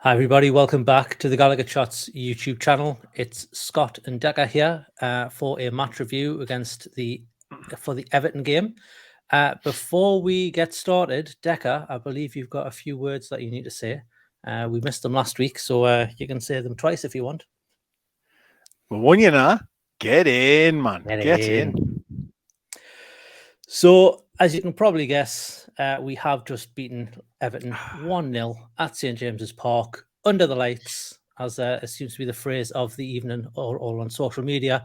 Hi everybody, welcome back to the Gallowgateshots YouTube channel. It's Scott and Deka here for a match review for the Everton game. Before we get started, Deka, I believe you've got a few words that you need to say. We missed them last week, so you can say them twice if you want. Well, one you know, get in, man. Get in. So, as you can probably guess, we have just beaten Everton 1-0 at St James's Park under the lights, as it seems to be the phrase of the evening, or all on social media.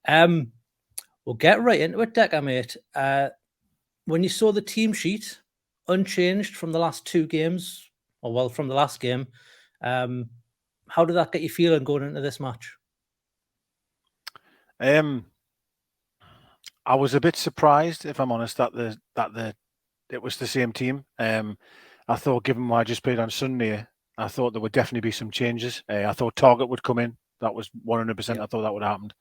We'll get right into it, Deka, mate. When you saw the team sheet unchanged from the last two games, from the last game, how did that get you feeling going into this match? I was a bit surprised, if I'm honest, that it was the same team. I thought, given what I just played on Sunday, I thought there would definitely be some changes. I thought Target would come in. That was 100%. Yep. I thought that would happen.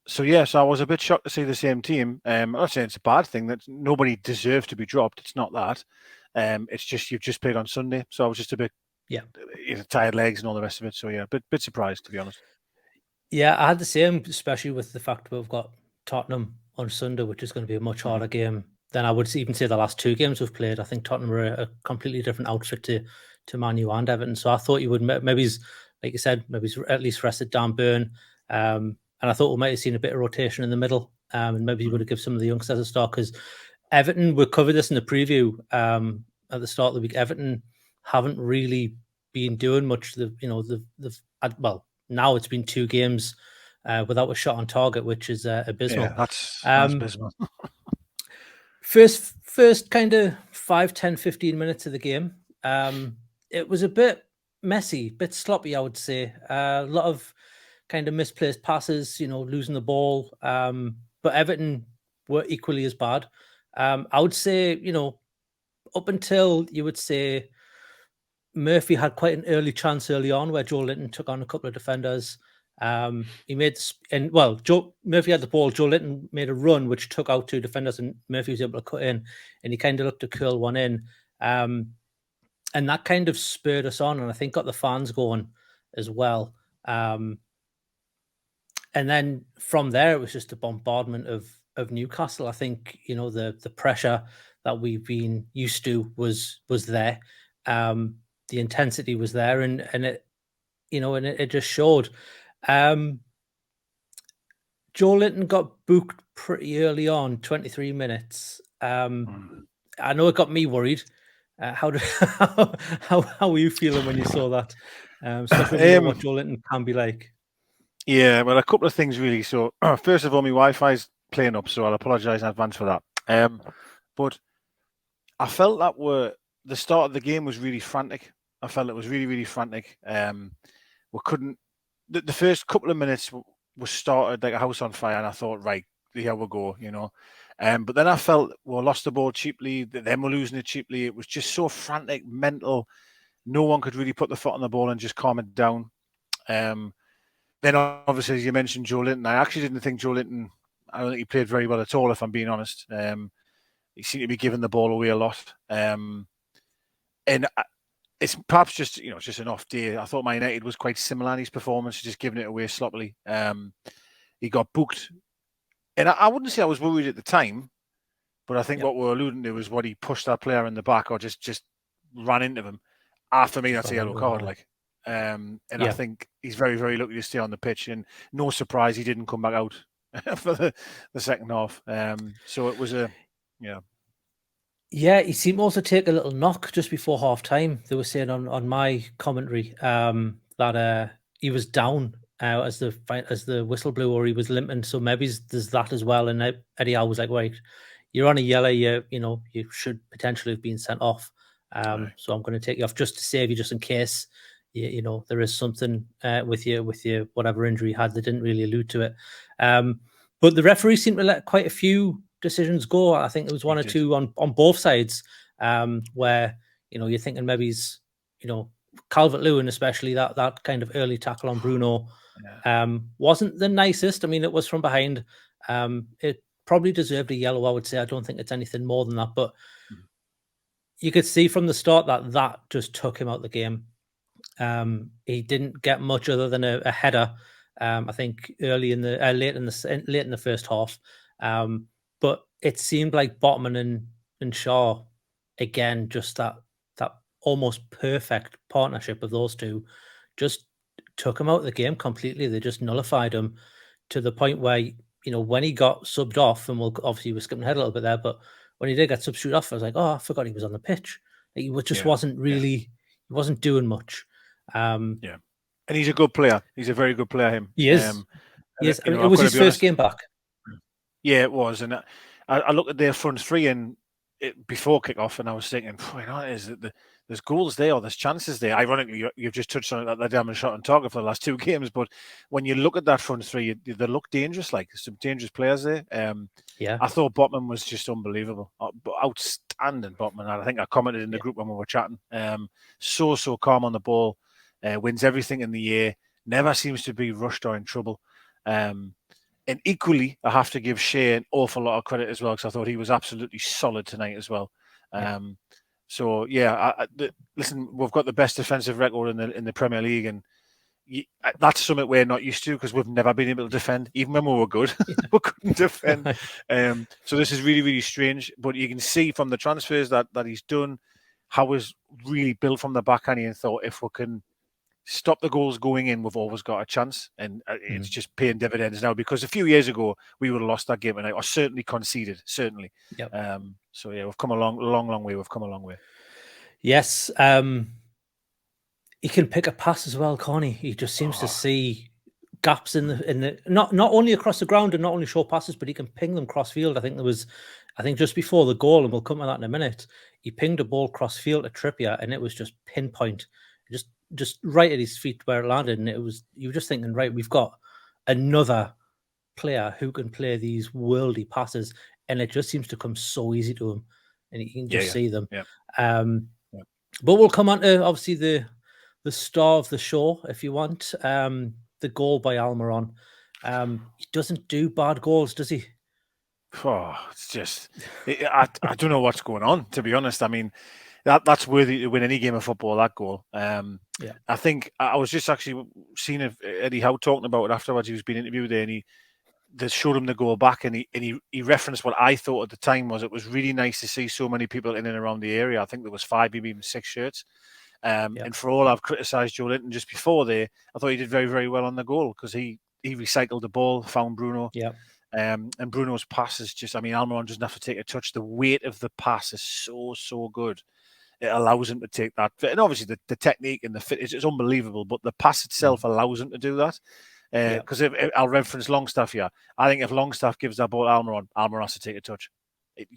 So I was a bit shocked to see the same team. I'm not saying it's a bad thing that nobody deserved to be dropped. It's not that. It's just you've just played on Sunday, so I was just a bit, tired legs and all the rest of it. So a bit surprised, to be honest. Yeah, I had the same, especially with the fact we've got Tottenham on Sunday, which is going to be a much harder game than I would even say the last two games we've played. I think Tottenham are a completely different outfit to Man U and Everton. So I thought you would maybe, like you said, maybe at least rested Dan Burn. And I thought we might have seen a bit of rotation in the middle. And maybe you would have given some of the youngsters a start, because Everton, we covered this in the preview at the start of the week. Everton haven't really been doing much. Now it's been two games without a shot on target, which is abysmal. Yeah, that's abysmal. First kind of 5, 10, 15 minutes of the game, it was a bit messy, a bit sloppy, I would say. A lot of kind of misplaced passes, losing the ball. But Everton were equally as bad. I would say, up until you would say Murphy had quite an early chance early on where Joe Linton took on a couple of defenders. He made Murphy had the ball. Joe Linton made a run which took out two defenders, and Murphy was able to cut in, and he kind of looked to curl one in, and that kind of spurred us on, and I think got the fans going as well. And then from there, it was just a bombardment of Newcastle. I think the pressure that we've been used to was there. The intensity was there, and it, it just showed. Joe Linton got booked pretty early on, 23 minutes. I know it got me worried. How were you feeling when you saw that? Especially when you know what Joe Linton can be like. Yeah, well, a couple of things really. So first of all, my Wi-Fi's playing up, so I'll apologise in advance for that. But I felt that the start of the game was really frantic. I felt it was really, really frantic. We couldn't. The first couple of minutes was started like a house on fire, and I thought, right, here we go, But then I felt we lost the ball cheaply. Then we're losing it cheaply. It was just so frantic, mental. No one could really put the foot on the ball and just calm it down. Then obviously, as you mentioned, Joe Linton. I actually didn't think Joe Linton. I don't think he played very well at all, if I'm being honest. He seemed to be giving the ball away a lot. And it's perhaps just, it's just an off day. I thought Man United was quite similar in his performance, just giving it away sloppily. He got booked. And I wouldn't say I was worried at the time, but I think what we're alluding to is what he pushed that player in the back or just ran into him. For me, that's a yellow card. I think he's very, very lucky to stay on the pitch. And no surprise he didn't come back out for the second half. So it was Yeah, he seemed also to take a little knock just before half time. They were saying on my commentary that he was down as the whistle blew, or he was limping. So maybe there's that as well. And Eddie Howe was like, "Wait, you're on a yellow. You should potentially have been sent off. So I'm going to take you off just to save you, just in case there is something with you whatever injury you had." They didn't really allude to it, but the referee seemed to let quite a few decisions go. I think there was one or two on both sides where you're thinking maybe he's Calvert-Lewin, especially that kind of early tackle on Bruno wasn't the nicest. I mean, it was from behind. It probably deserved a yellow, I would say. I don't think it's anything more than that, but you could see from the start that just took him out of the game. He didn't get much other than a header. I think late in the first half. But it seemed like Botman and Shaw again, just that almost perfect partnership of those two, just took him out of the game completely. They just nullified him to the point where, when he got subbed off, and obviously we're skipping ahead a little bit there, but when he did get substituted off, I was like, oh, I forgot he was on the pitch. He just wasn't really, he wasn't doing much. And he's a good player. He's a very good player, him. He is. Yes, it was his first game back. Yeah, it was. And I looked at their front three and before kick-off, and I was thinking, there's goals there, or there's chances there. Ironically, you've just touched on it, that they haven't shot on target for the last two games, but when you look at that front three, they look dangerous. Like, there's some dangerous players there. I thought Botman was just unbelievable. Outstanding, Botman. I think I commented in the group when we were chatting. So calm on the ball, wins everything in the air, never seems to be rushed or in trouble. And equally, I have to give Shea an awful lot of credit as well, because I thought he was absolutely solid tonight as well. Listen, we've got the best defensive record in the Premier League, and that's something we're not used to, because we've never been able to defend, even when we were good. We couldn't defend. So this is really, really strange. But you can see from the transfers that he's done, how he's really built from the back, and he thought, if we can stop the goals going in, we've always got a chance, and it's just paying dividends now, because a few years ago we would have lost that game tonight, or certainly conceded, certainly. So yeah, we've come a long way. We've come a long way. Yes. He can pick a pass as well, can't he? He just seems to see gaps in the not only across the ground and not only short passes, but he can ping them cross field. I think just before the goal, and we'll come to that in a minute, he pinged a ball cross field to Trippier, and it was just pinpoint, just right at his feet where it landed, and you were just thinking, right, we've got another player who can play these worldy passes, and it just seems to come so easy to him, and you can just see them. But we'll come on to obviously the star of the show, if you want, the goal by Almiron. He doesn't do bad goals, does he? Oh, it's just I don't know what's going on, to be honest. I mean, that's worthy to win any game of football, that goal. I think I was just actually seeing Eddie Howe talking about it afterwards. He was being interviewed there, and they showed him the goal back, and he referenced what I thought at the time was, it was really nice to see so many people in and around the area. I think there was 5, maybe even 6 shirts. And for all I've criticised Joe Linton just before there, I thought he did very, very well on the goal, because he recycled the ball, found Bruno. And Bruno's pass is just, I mean, Almiron doesn't have to take a touch. The weight of the pass is so good. It allows him to take that. And obviously the technique and the fit is unbelievable, but the pass itself allows him to do that. Because if I'll reference Longstaff here, I think if Longstaff gives that ball to Almiron has to take a touch. It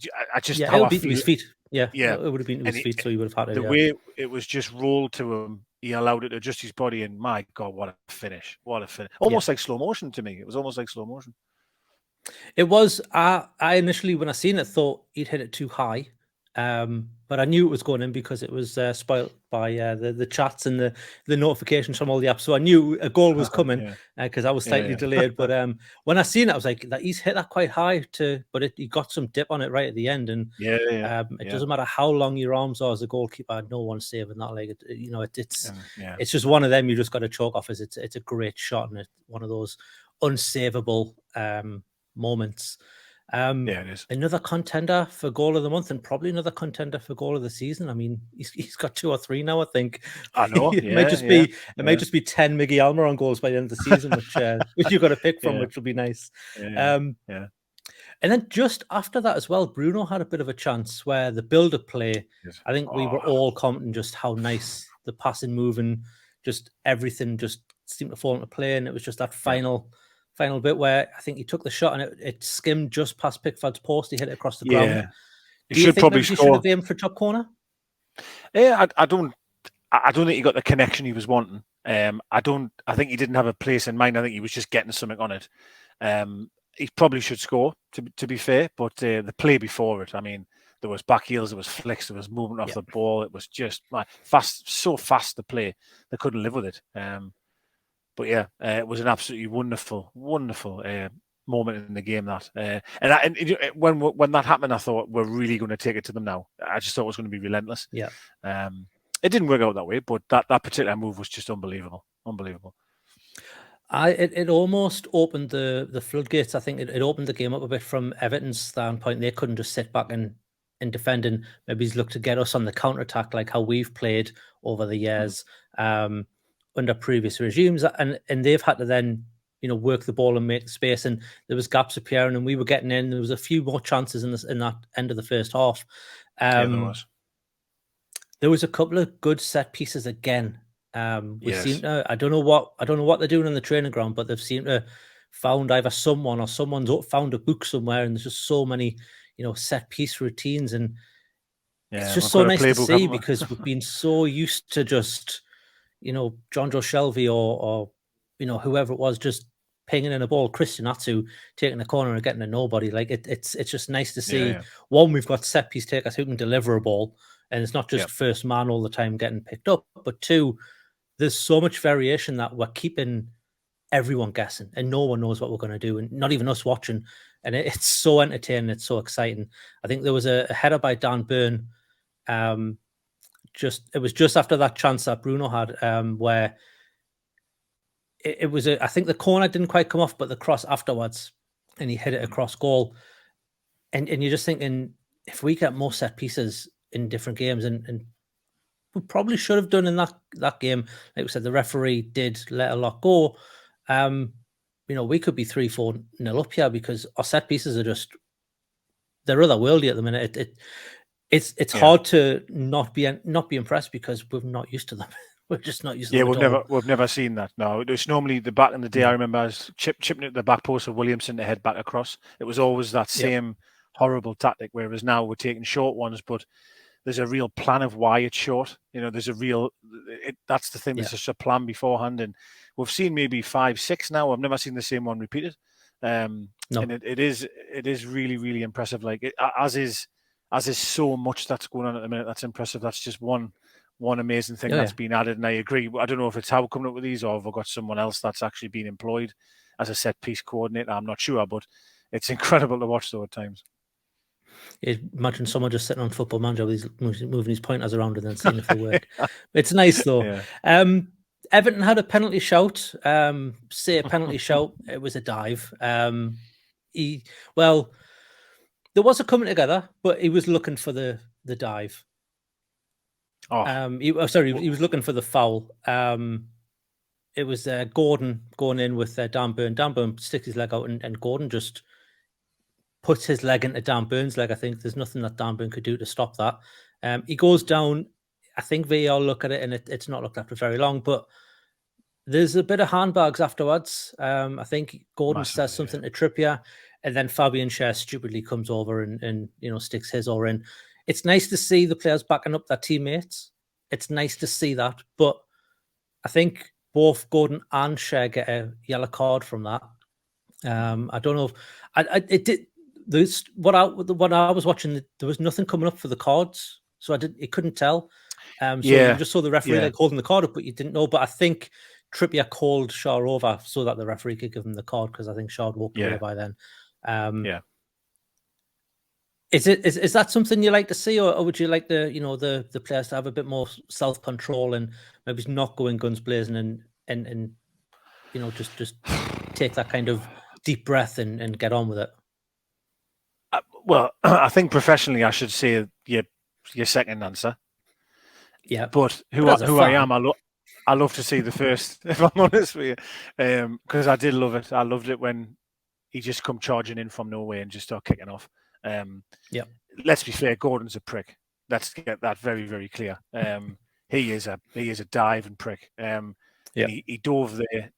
would be to his feet. It would have been to his feet, so he would have had it. The way it was just rolled to him, he allowed it to adjust his body, and my God, what a finish! What a finish! Almost like slow motion to me. It was almost like slow motion. It was. I initially, when I seen it, thought he'd hit it too high. But I knew it was going in because it was spoilt by the chats and the notifications from all the apps. So I knew a goal was coming because I was slightly delayed. But when I seen it, I was like, he's hit that quite high but he got some dip on it right at the end. And it doesn't matter how long your arms are as a goalkeeper, no one's saving that. Like it's just one of them you just got to chalk off as it's a great shot, and it's one of those unsavable moments. It is another contender for goal of the month, and probably another contender for goal of the season. I mean, he's got 2 or 3 now, I think. I know. It might just be 10 Miggy Almiron goals by the end of the season, which you've got to pick from, which will be nice. And then just after that as well, Bruno had a bit of a chance where the build-up play, I think we were all commenting just how nice the passing, moving, just everything just seemed to fall into play, and it was just that final bit where I think he took the shot and it skimmed just past Pickford's post. He hit it across the ground. He should probably score. He should have aimed for top corner. Yeah, I don't think he got the connection he was wanting. I think he didn't have a place in mind. I think he was just getting something on it. He probably should score, to be fair, but the play before it, I mean, there was back heels, there was flicks, there was movement off the ball. It was just so fast the play. They couldn't live with it. But yeah, it was an absolutely wonderful moment in the game. When that happened, I thought we're really going to take it to them now. I just thought it was going to be relentless. It didn't work out that way, but that particular move was just unbelievable. It almost opened the floodgates. I think it opened the game up a bit from Everton's standpoint. They couldn't just sit back and defend and maybe look to get us on the counter attack like how we've played over the years under previous regimes, and they've had to then work the ball and make space. And there was gaps appearing, and we were getting in. There was a few more chances in that end of the first half. Yeah, there was. There was a couple of good set pieces again. We Yes. seem to, I don't know what they're doing on the training ground, but they've seemed to found either someone or someone's found a book somewhere, and there's just so many, set piece routines, and it's just so nice to see because we've been so used to just, John Joe Shelby or whoever it was just pinging in a ball, Christian Atsu taking a corner and getting a nobody. Like it's just nice to see. One, we've got set piece takers who can deliver a ball, and it's not just first man all the time getting picked up. But two, there's so much variation that we're keeping everyone guessing, and no one knows what we're going to do, and not even us watching. And it's so entertaining. It's so exciting. I think there was a header by Dan Burn. It was just after that chance that Bruno had, where it was I think the corner didn't quite come off, but the cross afterwards, and he hit it across goal. And you're just thinking, if we get more set pieces in different games, and we probably should have done in that game, like we said, the referee did let a lot go. We could be 3-4-0 up here because our set pieces are just, they're otherworldly at the minute. It's hard to not be impressed because we're not used to them. We're just not used to them. Yeah, we've never seen that. No, it was normally the back in the day. I remember I was chipping at the back post of Williamson to head back across. It was always that same horrible tactic. Whereas now we're taking short ones, but there's a real plan of why it's short. There's a real. That's the thing. There's just a plan beforehand, and we've seen maybe 5, 6 now. I've never seen the same one repeated. No. And it is really, really impressive. Like as is so much that's going on at the minute. That's impressive. That's just one amazing thing that's been added. And I agree. I don't know if it's Howe coming up with these or if I've got someone else that's actually been employed as a set piece coordinator. I'm not sure, but it's incredible to watch though at times. Imagine someone just sitting on Football Manager with moving his pointers around and then seeing if it worked. It's nice though. Yeah. Everton had a penalty shout. Say a penalty shout. It was a dive. There was a coming together, but he was looking for the dive. He was looking for the foul. It was Gordon going in with Dan Burn. Dan Burn sticks his leg out, and Gordon just puts his leg into Dan Burn's leg. I think there's nothing that Dan Burn could do to stop that. He goes down. I think VAR look at it, and it's not looked at for very long, but there's a bit of handbags afterwards. I think Gordon says something to Trippier, and then Fabian Schär stupidly comes over and sticks his oar in. It's nice to see the players backing up their teammates. It's nice to see that, but I think both Gordon and Schär get a yellow card from that. I don't know if it did. What I was watching, there was nothing coming up for the cards, so you couldn't tell. You just saw the referee holding the card up, but you didn't know. But I think Trippier called Schär over so that the referee could give him the card because I think Schär had walked away by then. Is that something you like to see, or would you like the players to have a bit more self-control and maybe not going guns blazing and just take that kind of deep breath and get on with it? Well, I think professionally, I should say your second answer. Yeah, but who I am, I love to see the first. If I'm honest with you, because I did love it. I loved it when he just come charging in from nowhere and just start kicking off. Let's be fair, Gordon's a prick. Let's get that very, very clear. He is a diving prick. He dove there.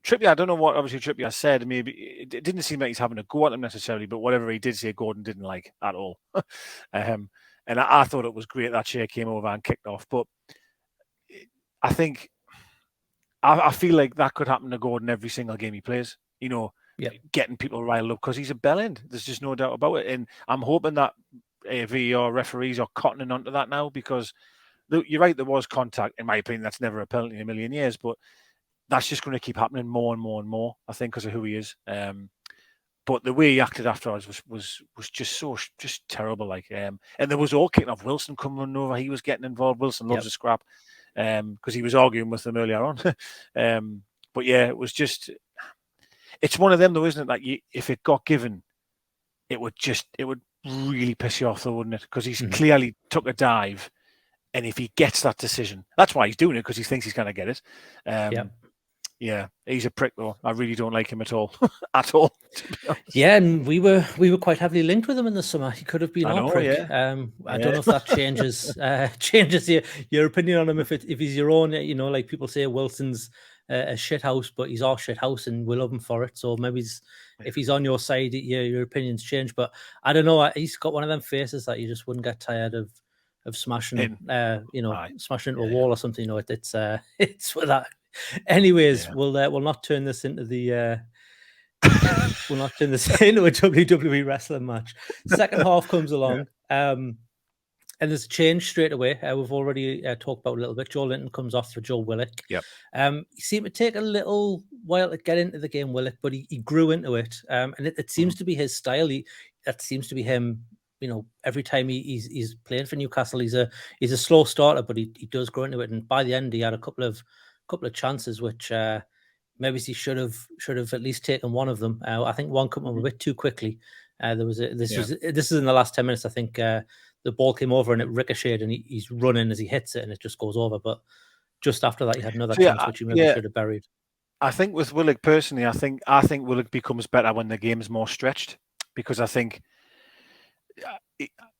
Trippier, I don't know what obviously Trippier said. Maybe it didn't seem like he's having a go at him necessarily, but whatever he did say, Gordon didn't like at all. And I thought it was great that Schär came over and kicked off. But I think I feel like that could happen to Gordon every single game he plays. Getting people riled up because he's a bellend. There's just no doubt about it. And I'm hoping that VAR referees are cottoning onto that now because you're right, there was contact. In my opinion, that's never a penalty in a million years, but that's just going to keep happening more and more and more, I think, because of who he is. But the way he acted afterwards was just terrible. Like, and there was all kicking off. Wilson come running over. He was getting involved. Wilson loves a scrap, because he was arguing with them earlier on. But yeah, it was just. It's one of them though, isn't it? Like, if it got given, it would really piss you off, though, wouldn't it? Because he's clearly took a dive, and if he gets that decision, that's why he's doing it, because he thinks he's going to get it. Yeah, he's a prick, though. I really don't like him at all, at all. Yeah, and we were quite heavily linked with him in the summer. He could have been our prick. Yeah. I don't know if that changes your opinion on him. If he's your own, like people say, Wilson's a shit house, but he's our shit house, and we love him for it. So maybe if he's on your side, your opinions change. But I don't know. He's got one of them faces that you just wouldn't get tired of smashing. Smashing into a wall or something. It's with that. Anyways, we'll not turn this into the we'll not turn this into a WWE wrestling match. Second half comes along, and there's a change straight away. We've already talked about it a little bit. Joe Linton comes off for Joe Willock. Yep. He seemed to take a little while to get into the game, Willock, but he grew into it. And it seems to be his style. That seems to be him. Every time he's playing for Newcastle, he's a slow starter, but he does grow into it. And by the end, he had a couple of chances which maybe he should have at least taken one of them. I think one came up a bit too quickly. This is in the last 10 minutes. I think the ball came over and it ricocheted, and he's running as he hits it, and it just goes over. But just after that, he had another chance which he maybe should have buried. I think with Willock personally, I think Willock becomes better when the game's more stretched, because I think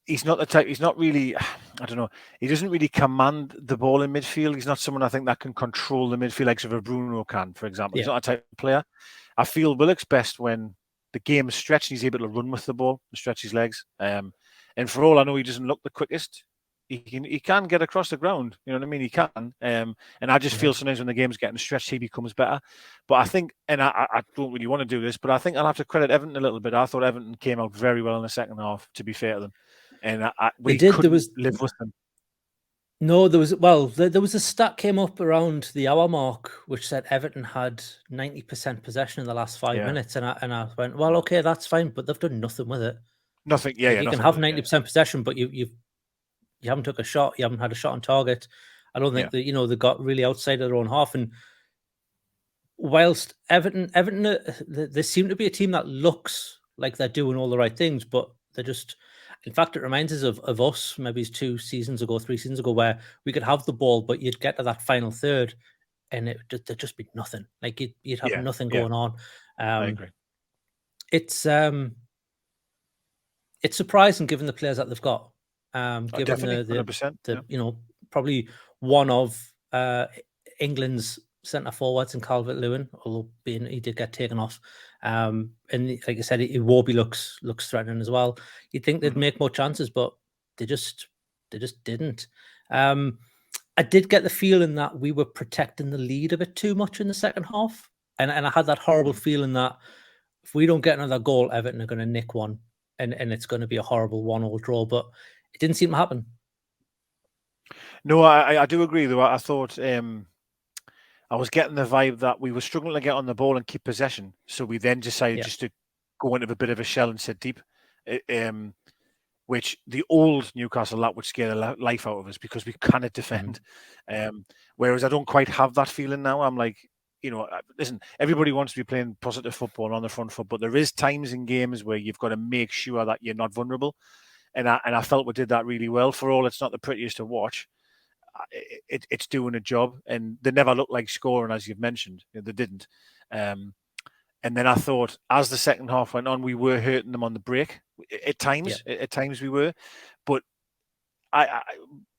he's not the type. He's not really. I don't know. He doesn't really command the ball in midfield. He's not someone I think that can control the midfield like a Bruno can, for example. He's not a type of player. I feel Willock's best when the game is stretched. He's able to run with the ball and stretch his legs. And for all I know, he doesn't look the quickest. He can get across the ground. You know what I mean? He can. And I just feel sometimes when the game's getting stretched, he becomes better. But I think, and I don't really want to do this, but I think I'll have to credit Everton a little bit. I thought Everton came out very well in the second half, to be fair to them. And we couldn't live with them. No, there was a stat came up around the hour mark which said Everton had 90% possession in the last 5 minutes, and I went, well, okay, that's fine, but they've done nothing with it. Nothing. You can have 90% possession, but you haven't took a shot. You haven't had a shot on target. I don't think that they got really outside of their own half. And whilst Everton, they seem to be a team that looks like they're doing all the right things, but they're just. In fact, it reminds us of us, maybe 3 seasons ago, where we could have the ball, but you'd get to that final third, and there'd just be nothing. Like you'd have nothing going on. I agree. It's surprising given the players that they've got. Given the probably one of England's centre forwards in Calvert-Lewin, although he did get taken off. And like I said, Iwobi looks threatening as well. You'd think they'd make more chances, but they just didn't. I did get the feeling that we were protecting the lead a bit too much in the second half, and I had that horrible feeling that if we don't get another goal, Everton are going to nick one, and it's going to be a horrible 1-1 draw. But it didn't seem to happen. No, I do agree though. I thought. I was getting the vibe that we were struggling to get on the ball and keep possession. So we then decided just to go into a bit of a shell and sit deep, which the old Newcastle, that would scare the life out of us because we cannot defend. Whereas I don't quite have that feeling now. I'm like, listen, everybody wants to be playing positive football on the front foot, but there is times in games where you've got to make sure that you're not vulnerable. And I felt we did that really well. For all it's not the prettiest to watch, it's doing a job, and they never looked like scoring, as you've mentioned. They didn't. And then I thought, as the second half went on, we were hurting them on the break. At times, we were. But I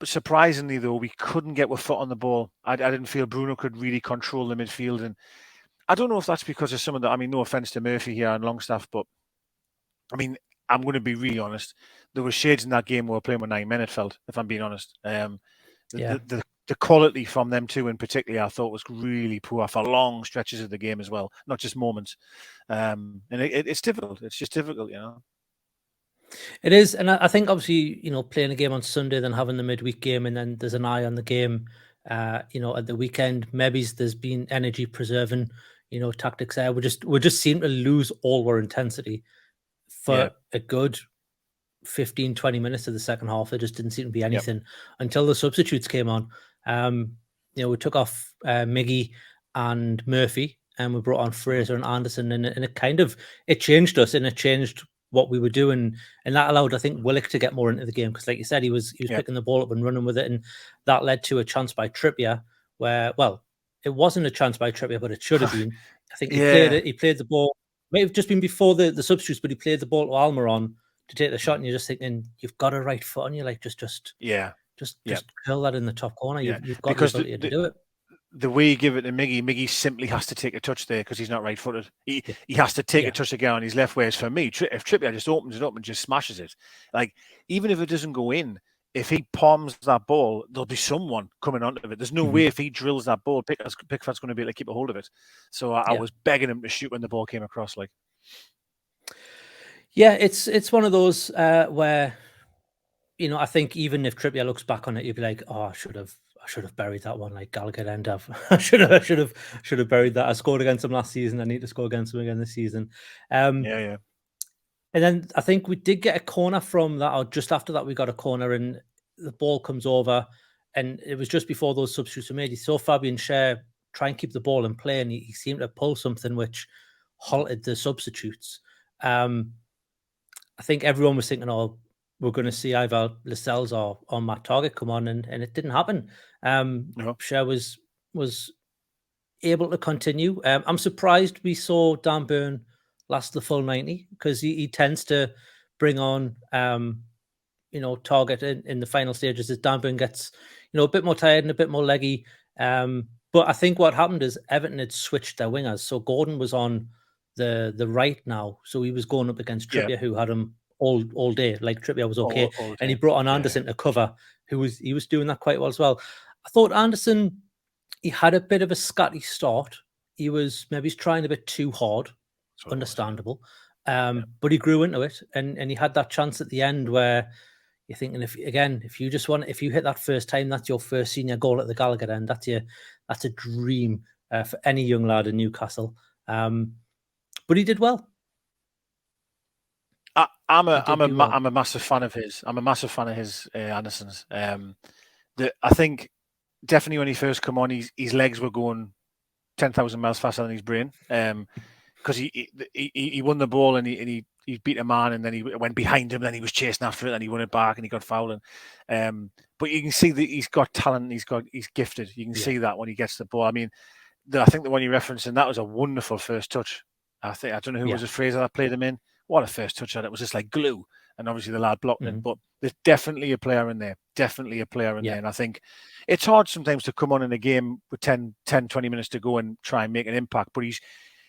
surprisingly, though, we couldn't get our foot on the ball. I didn't feel Bruno could really control the midfield. And I don't know if that's because of some of the... I mean, no offence to Murphy here and Longstaff, but I mean, I'm going to be really honest. There were shades in that game where we were playing with 9 men, it felt, if I'm being honest. The quality from them two in particular, I thought was really poor for long stretches of the game as well, not just moments. And it's difficult. It's just difficult, It is, and I think obviously, playing a game on Sunday, then having the midweek game, and then there's an eye on the game, at the weekend. Maybe there's been energy preserving, tactics there. We just seem to lose all our intensity for a good 15, 20 minutes of the second half. There just didn't seem to be anything until the substitutes came on. We took off Miggy and Murphy, and we brought on Fraser and Anderson, and it changed us, and it changed what we were doing, and that allowed, I think, Willock to get more into the game, because, like you said, he was picking the ball up and running with it, and that led to a chance by Trippier, where, well, it wasn't a chance by Trippier, but it should have been. I think he played the ball. It may have just been before the substitutes, but he played the ball to Almiron to take the shot, and you're just thinking, you've got a right foot on you, like just curl that in the top corner. You've got the ability to do it. The way you give it to Miggy simply has to take a touch there because he's not right-footed. He has to take a touch again on his left. Whereas for me, if Trippier just opens it up and just smashes it, like, even if it doesn't go in, if he palms that ball, there'll be someone coming onto it. There's no way if he drills that ball, Pickford's going to be able to keep a hold of it. So I was begging him to shoot when the ball came across. Like, yeah, it's one of those where, I think even if Trippier looks back on it, you'd be like, oh, I should have buried that one, like Gallagher end up. I should have buried that. I scored against him last season. I need to score against him again this season. And then I think we did get a corner from that, or just after that we got a corner, and the ball comes over, and it was just before those substitutes were made. He saw Fabian Schär try and keep the ball in play, and he seemed to pull something which halted the substitutes. I think everyone was thinking, oh, we're going to see either Lascelles or Matt Targett come on, and it didn't happen. Schär was able to continue. I'm surprised we saw Dan Burn last the full 90, because he tends to bring on Targett in the final stages as Dan Burn gets a bit more tired and a bit more leggy. But I think what happened is Everton had switched their wingers, so Gordon was on the right now, so he was going up against Trippier, who had him all day. Like, Trippier was okay, and he brought on Anderson to cover, he was doing that quite well as well. I thought Anderson, he had a bit of a scatty start. He's trying a bit too hard, understandable, but he grew into it, and he had that chance at the end where you're thinking, if you hit that first time, that's your first senior goal at the Gallagher end. That's a dream for any young lad in Newcastle. But he did well. I'm a massive fan of his. I'm a massive fan of his, Anderson's. I think definitely when he first come on, his legs were going 10,000 miles faster than his brain. Because he won the ball and he beat a man, and then he went behind him, then he was chasing after it, and he won it back, and he got fouled. But you can see that he's got talent. He's gifted. You can see that when he gets the ball. I mean, I think the one you're referencing, that was a wonderful first touch. I don't know who was it, Fraser that played him in. What a first touch at it. It was just like glue. And obviously the lad blocked it. But there's definitely a player in there. there. And I think it's hard sometimes to come on in a game with 10, 20 minutes to go and try and make an impact. But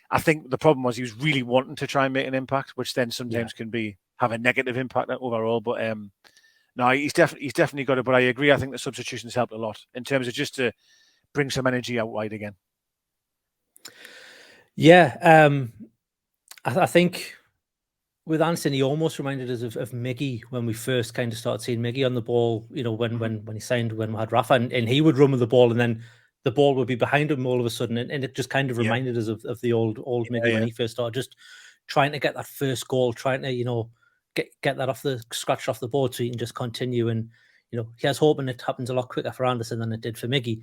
I think the problem was he was really wanting to try and make an impact, which then sometimes can have a negative impact overall. But no, he's definitely got it. But I agree. I think the substitutions helped a lot in terms of just to bring some energy out wide again. Yeah, I think with Anderson, he almost reminded us of Miggy when we first kind of started seeing Miggy on the ball. When he signed, when we had Rafa, and he would run with the ball, and then the ball would be behind him all of a sudden, and it just kind of reminded us of the old Miggy when he first started, just trying to get that first goal, trying to get that scratched off the board so he can just continue. And here's hoping it happens a lot quicker for Anderson than it did for Miggy,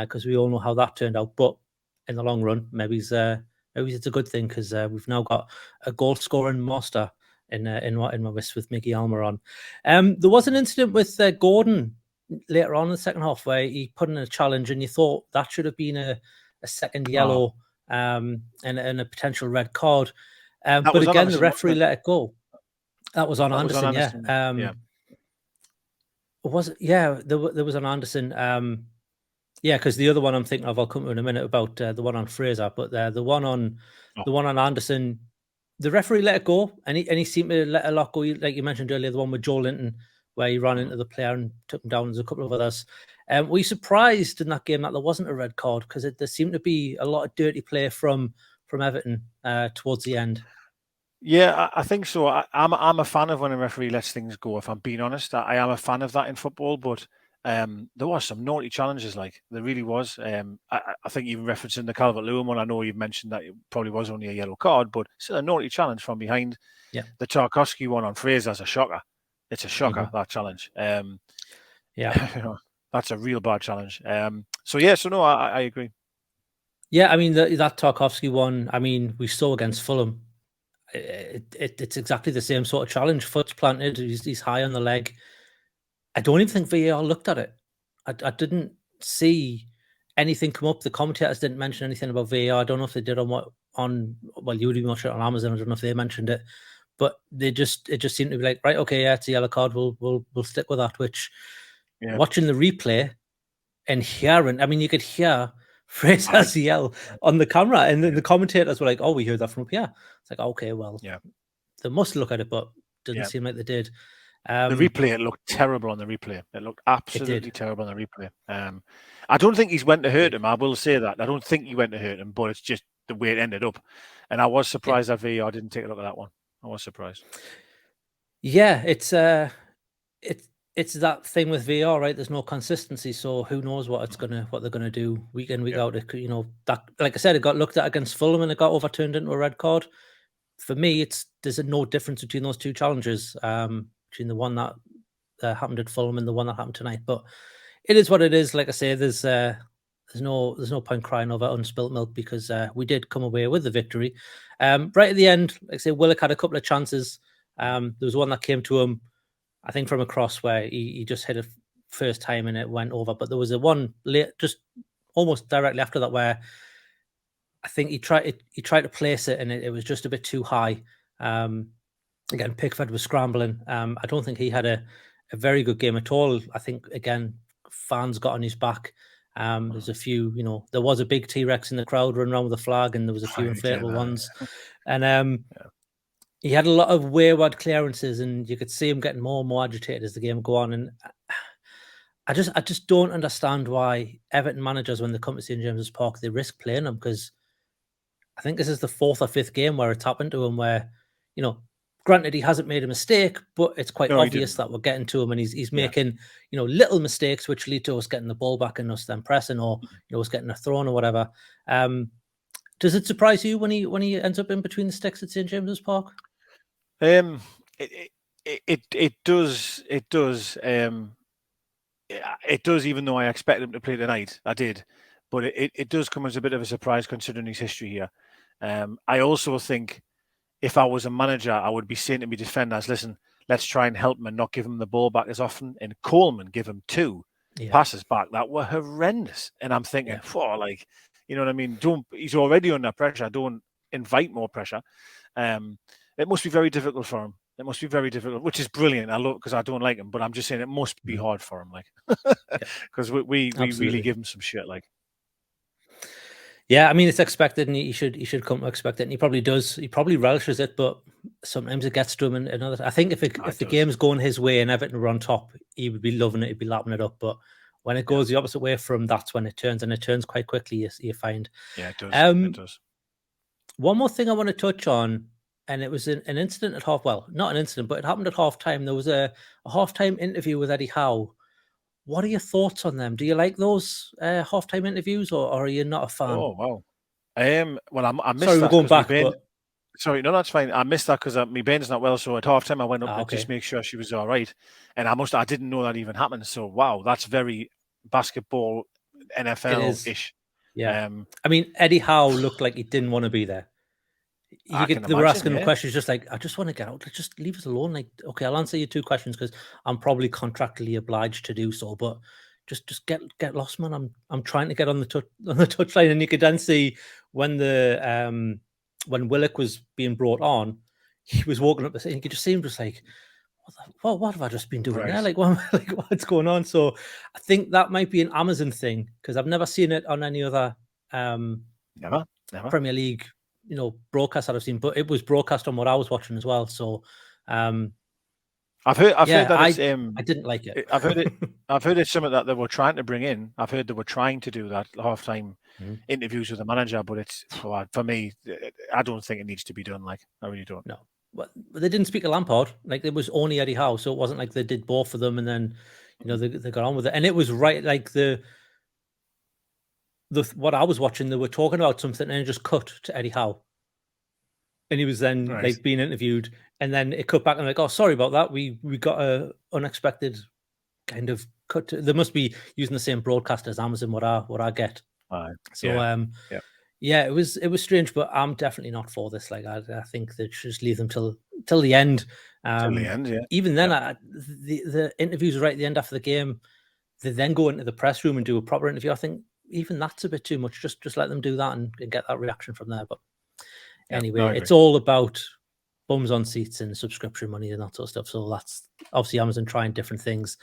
because we all know how that turned out. But in the long run, maybe it's a good thing, because we've now got a goal scoring master in my list with Miggy Almiron. There was an incident with Gordon later on in the second half where he put in a challenge, and you thought that should have been a second yellow and a potential red card. But again, the referee let it go. That was on Anderson. Was it? Yeah, there was on Anderson. Yeah, because the other one I'm thinking of, I'll come to in a minute, about the one on Fraser, but the one on Anderson, the referee let it go, and he seemed to let a lot go. Like you mentioned earlier, the one with Joe Linton, where he ran into the player and took him down. There's a couple of others. Were you surprised in that game that there wasn't a red card? Because there seemed to be a lot of dirty play from Everton towards the end. Yeah, I think so. I'm a fan of when a referee lets things go, if I'm being honest. I am a fan of that in football, but there was some naughty challenges, like there really was. I think even referencing the Calvert-Lewin one, I know you've mentioned that it probably was only a yellow card, but still a naughty challenge from behind. Yeah. The Tarkowski one on Fraser's a shocker. It's a shocker, that challenge. Yeah. That's a real bad challenge. So no, I agree. Yeah, I mean that Tarkowski one. I mean, we saw against Fulham. It's exactly the same sort of challenge. Foot's planted. He's high on the leg. I don't even think VAR looked at it. I didn't see anything come up. The commentators didn't mention anything about VAR. I don't know if they did well, you would be watching it on Amazon. I don't know if they mentioned it, but it just seemed to be like, right, okay, yeah, it's a yellow card. We'll stick with that. Which, watching the replay and hearing, I mean, you could hear Fraser's yell on the camera, and then the commentators were like, "Oh, we heard that from up here." It's like, okay, well, they must look at it, but doesn't seem like they did. The replay, it looked terrible on the replay. It looked absolutely terrible on the replay. I don't think he's went to hurt him. I will say that. I don't think he went to hurt him, but it's just the way it ended up. And I was surprised that VAR didn't take a look at that one. I was surprised. Yeah, it's that thing with VAR, right? There's no consistency, so who knows what they're gonna do week in, week out. That, like I said, it got looked at against Fulham and it got overturned into a red card. For me, there's no difference between those two challenges. Between the one that happened at Fulham and the one that happened tonight, but it is what it is. Like I say, there's no point crying over unspilt milk, because we did come away with the victory. Right at the end, like I say, Willock had a couple of chances. There was one that came to him, I think, from a cross where he just hit it first time and it went over. But there was a one late, just almost directly after that, where I think he tried to place it and it was just a bit too high. Again, Pickford was scrambling. I don't think he had a very good game at all. I think, again, fans got on his back. There's a few, there was a big T-Rex in the crowd running around with a flag, and there was a few inflatable ones. And he had a lot of wayward clearances, and you could see him getting more and more agitated as the game go on. And I just don't understand why Everton managers, when they come to St James's Park, they risk playing them, because I think this is the 4th or 5th game where it's happened to him where, granted, he hasn't made a mistake, but it's quite obvious that we're getting to him, and he's making, little mistakes which lead to us getting the ball back and us then pressing, or us getting a thrown or whatever. Does it surprise you when he ends up in between the sticks at St James's Park? It does. It does. It does. Even though I expect him to play tonight, I did, but it does come as a bit of a surprise considering his history here. I also think, if I was a manager, I would be saying to my defenders, listen, let's try and help him and not give him the ball back as often. And Coleman give him 2 passes back that were horrendous. And I'm thinking, you know what I mean? He's already under pressure. Don't invite more pressure. It must be very difficult for him. It must be very difficult, which is brilliant. I love, because I don't like him, but I'm just saying it must be hard for him, because we really give him some shit, Yeah, I mean, it's expected, and he should come to expect it, and he probably does. He probably relishes it, but sometimes it gets to him. And I think if the game's going his way and Everton were on top, he would be loving it. He'd be lapping it up. But when it goes the opposite way from, that's when it turns, and it turns quite quickly. You find. Yeah, it does. It does. One more thing I want to touch on, and it was an incident at half. Well, not an incident, but it happened at half time. There was a half-time interview with Eddie Howe. What are your thoughts on them? Do you like those half-time interviews, or are you not a fan? Oh, wow. Well, I missed Sorry, that. We're going back. Sorry, no, that's fine. I missed that because my brain's not well. So at half-time, I went up to just make sure she was all right. And I didn't know that even happened. So, wow, that's very basketball, NFL-ish. Yeah. I mean, Eddie Howe looked like he didn't want to be there. They were asking him questions just like, I just want to get out. Just leave us alone. Like, okay, I'll answer you 2 questions because I'm probably contractually obliged to do so. But just get lost, man. I'm trying to get on the touchline, and you could then see when when Willock was being brought on, he was walking up the side. You could just see him just like, what have I just been doing there? Like, what's going on? So I think that might be an Amazon thing, because I've never seen it on any other never Premier League broadcast that I've seen, but it was broadcast on what I was watching as well. So I've heard that I didn't like it. I've heard it's something that they were trying to bring in. I've heard they were trying to do that halftime interviews with the manager, but it's for me, I don't think it needs to be done. Like, I really don't. No, but they didn't speak to Lampard. Like, it was only Eddie Howe, so it wasn't like they did both of them and then You know, they got on with it, and it was right. Like the what I was watching, they were talking about something, and it just cut to Eddie Howe, and he was then like being interviewed, and then it cut back and like, oh, sorry about that. We got a unexpected kind of cut. They must be using the same broadcast as Amazon. What I get. So yeah, it was strange, but I'm definitely not for this. Like I think they should just leave them till the end. Till the end, yeah. Even then, the interviews right at the end after the game, they then go into the press room and do a proper interview. I think even that's a bit too much. Just let them do that and get that reaction from there. But anyway, it's all about bums on seats and subscription money and that sort of stuff. So that's obviously Amazon trying different things.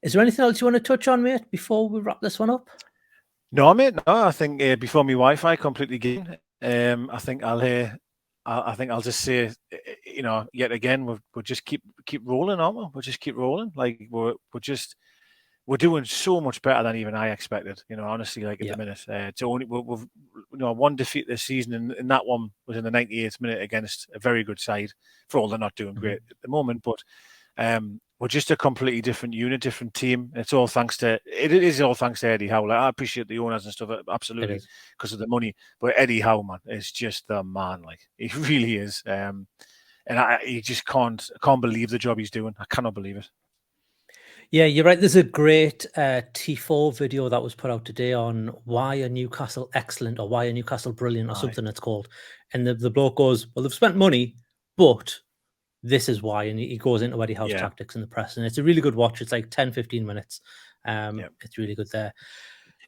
Is there anything else you want to touch on, mate, before we wrap this one up? No, mate. No, I think before my Wi-Fi completely gone, I think I'll just say, you know, yet again, we'll just keep rolling, aren't we? We'll just keep rolling. Like we're doing so much better than even I expected. You know, honestly, like at the minute, it's only we've one defeat this season, and that one was in the 98th minute against a very good side. For all they're not doing great at the moment, but we're just a completely different unit, different team. It's all thanks to it is all thanks to Eddie Howe. Like, I appreciate the owners and stuff, absolutely, because of the money. But Eddie Howe, man, is just the man. Like he really is, and he just can't believe the job he's doing. I cannot believe it. Yeah, you're right. There's a great T4 video that was put out today on why are Newcastle excellent or why are Newcastle brilliant or something it's called. And the bloke goes, well, they've spent money, but this is why. And he goes into Eddie Howe's tactics in the press. And it's a really good watch. It's like 10, 15 minutes. It's really good there.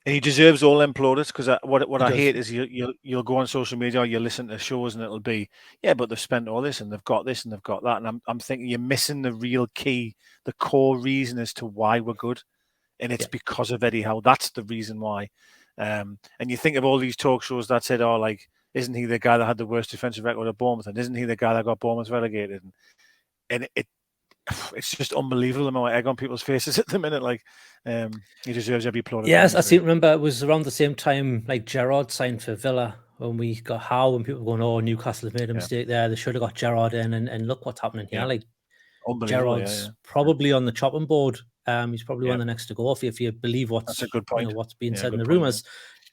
And he deserves all them plaudits, because what I hate is you'll go on social media or you listen to shows and it'll be, yeah, but they've spent all this and they've got this and they've got that. And I'm thinking you're missing the real key, the core reason as to why we're good. And it's because of Eddie Howe. That's the reason why. And you think of all these talk shows that said, oh, like, isn't he the guy that had the worst defensive record at Bournemouth? And isn't he the guy that got Bournemouth relegated? And it's just unbelievable the amount of egg on people's faces at the minute. Like, he deserves every applaud. Yes, I seem to remember it was around the same time like Gerrard signed for Villa when we got Howe, and people were going, oh, Newcastle have made a mistake there. They should have got Gerrard in, and look what's happening here. Like, Gerrard's probably on the chopping board. He's probably one of the next to go off if you believe what's a good point. What's being said in the rumours.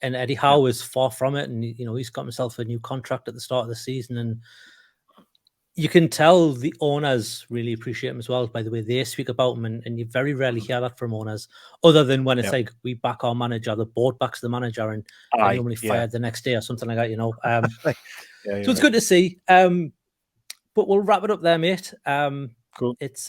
And Eddie Howe is far from it, and he's got himself a new contract at the start of the season, and you can tell the owners really appreciate him as well by the way they speak about him, and you very rarely hear that from owners, other than when it's like we back our manager, the board backs the manager, and they're normally fired the next day or something like that. So it's good to see. But we'll wrap it up there, mate. Cool. It's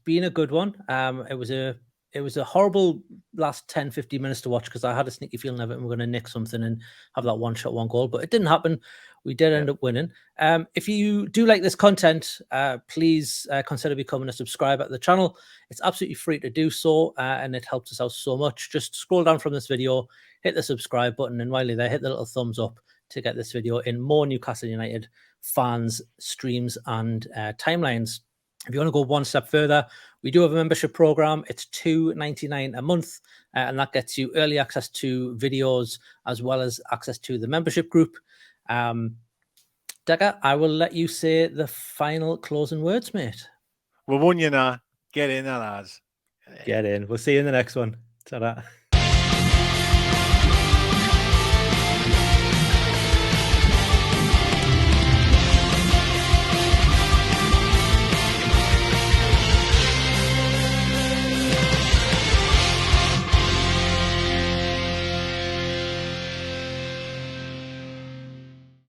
been a good one. It was a horrible last 10, 15 minutes to watch because I had a sneaky feeling Everton were going to nick something and have that one shot, one goal, but it didn't happen. We did end up winning. If you do like this content, please consider becoming a subscriber to the channel. It's absolutely free to do so, and it helps us out so much. Just scroll down from this video, hit the subscribe button, and while you're there, hit the little thumbs up to get this video in more Newcastle United fans, streams, and timelines. If you want to go one step further, we do have a membership program. It's $2.99 a month, and that gets you early access to videos as well as access to the membership group. Deka, I will let you say the final closing words, mate. We won you now. Get in there, lads. Get in. We'll see you in the next one. Ta-da.